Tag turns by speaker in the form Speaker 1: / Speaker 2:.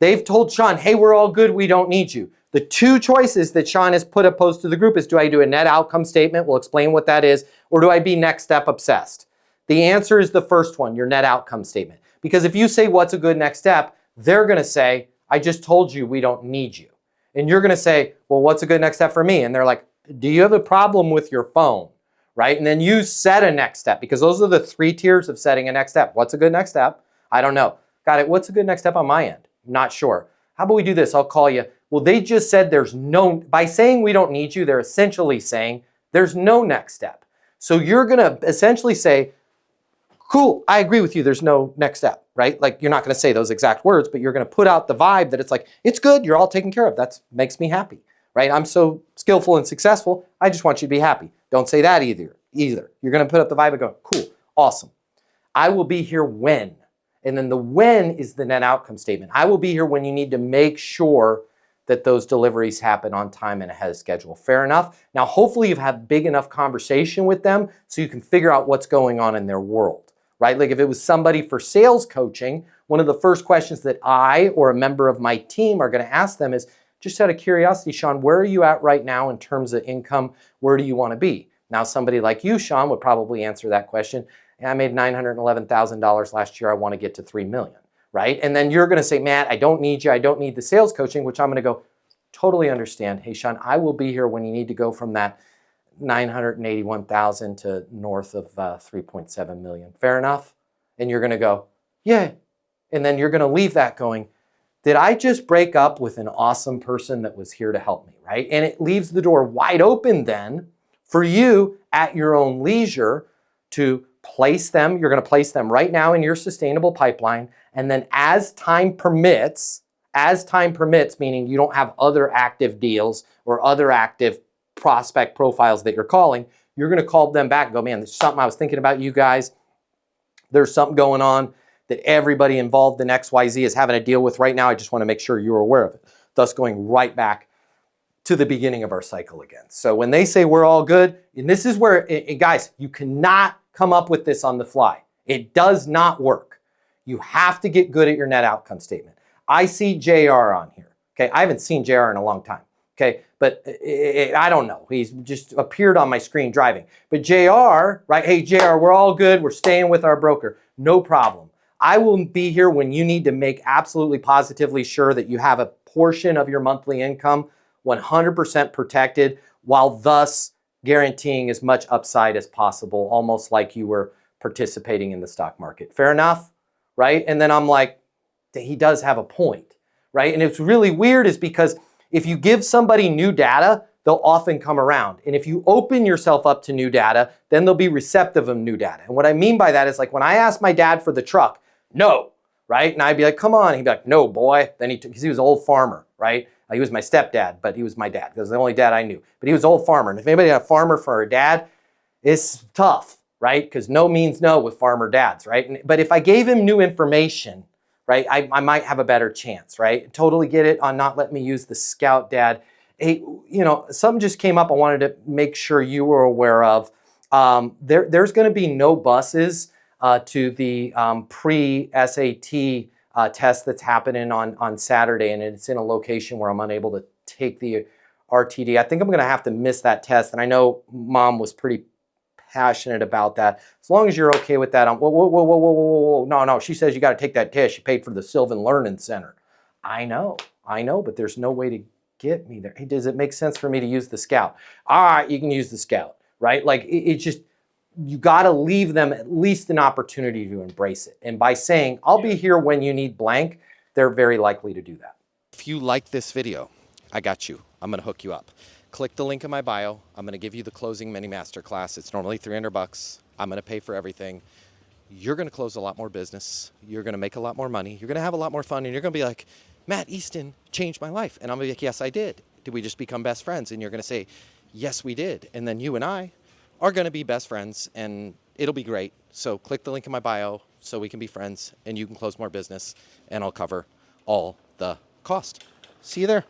Speaker 1: They've told Sean, hey, we're all good, we don't need you. The two choices that Sean has put opposed to the group is, do I do a net outcome statement? We'll explain what that is. Or do I be next step obsessed? The answer is the first one, your net outcome statement. Because if you say, what's a good next step? They're going to say, I just told you we don't need you. And you're going to say, well, what's a good next step for me? And they're like, do you have a problem with your phone? Right? And then you set a next step, because those are the three tiers of setting a next step. What's a good next step? I don't know. Got it. What's a good next step on my end? Not sure. How about we do this? I'll call you. Well, they just said there's no, by saying we don't need you, they're essentially saying there's no next step. So you're going to essentially say, cool, I agree with you, there's no next step, right? Like, you're not going to say those exact words, but you're going to put out the vibe that it's like, it's good, you're all taken care of. That makes me happy, right? I'm so skillful and successful, I just want you to be happy. Don't say that either. You're going to put up the vibe and go, cool, awesome. I will be here when. And then the when is the net outcome statement. I will be here when you need to make sure that those deliveries happen on time and ahead of schedule. Fair enough? Now, hopefully you've had big enough conversation with them so you can figure out what's going on in their world, right? Like if it was somebody for sales coaching, one of the first questions that I or a member of my team are going to ask them is, just out of curiosity, Sean, where are you at right now in terms of income? Where do you want to be? Now, somebody like you, Sean, would probably answer that question. I made $911,000 last year. I want to get to 3 million, right? And then you're going to say, Matt, I don't need you. I don't need the sales coaching, which I'm going to go, totally understand. Hey, Sean, I will be here when you need to go from that 981,000 to north of 3.7 million. Fair enough? And you're going to go, yeah. And then you're going to leave that going, did I just break up with an awesome person that was here to help me, right? And it leaves the door wide open then for you at your own leisure to place them. You're going to place them right now in your sustainable pipeline. And then as time permits, meaning you don't have other active deals or other active prospect profiles that you're calling, you're going to call them back and go, man, there's something I was thinking about you guys. There's something going on that everybody involved in XYZ is having to deal with right now. I just want to make sure you're aware of it. Thus going right back to the beginning of our cycle again. So when they say we're all good, and this is where, guys, you cannot come up with this on the fly. It does not work. You have to get good at your net outcome statement. I see JR on here. Okay, I haven't seen JR in a long time. Okay, but I don't know. He's just appeared on my screen driving. But JR, right? Hey, JR, we're all good. We're staying with our broker. No problem. I will be here when you need to make absolutely positively sure that you have a portion of your monthly income 100% protected, while thus guaranteeing as much upside as possible, almost like you were participating in the stock market. Fair enough, right? And then I'm like, he does have a point, right? And it's really weird is because if you give somebody new data, they'll often come around. And if you open yourself up to new data, then they'll be receptive of new data. And what I mean by that is, like, when I asked my dad for the truck, no, right? And I'd be like, come on. He'd be like, no, boy. Then because he was an old farmer, right? He was my stepdad, but he was my dad. He was the only dad I knew. But he was an old farmer. And if anybody had a farmer for a dad, it's tough, right? Because no means no with farmer dads, right? But if I gave him new information, right, I might have a better chance, right? Totally get it on not letting me use the Scout Dad. Hey, you know, something just came up I wanted to make sure you were aware of. There's going to be no buses to the pre-SAT test that's happening on Saturday, and it's in a location where I'm unable to take the RTD. I think I'm going to have to miss that test, and I know Mom was pretty passionate about that. As long as you're okay with that, whoa. No, she says you got to take that test. She paid for the Sylvan Learning Center. I know, but there's no way to get me there. Hey, does it make sense for me to use the Scout? All right, you can use the Scout, right? Like, it's just, you got to leave them at least an opportunity to embrace it. And by saying, I'll be here when you need blank, they're very likely to do that. If you like this video, I got you. I'm going to hook you up. Click the link in my bio. I'm going to give you the closing mini masterclass. It's normally $300. I'm going to pay for everything. You're going to close a lot more business. You're going to make a lot more money. You're going to have a lot more fun. And you're going to be like, Matt Easton changed my life. And I'm going to be like, yes, I did. Did we just become best friends? And you're going to say, yes, we did. And then you and I are going to be best friends, and it'll be great. So click the link in my bio so we can be friends and you can close more business, and I'll cover all the cost. See you there.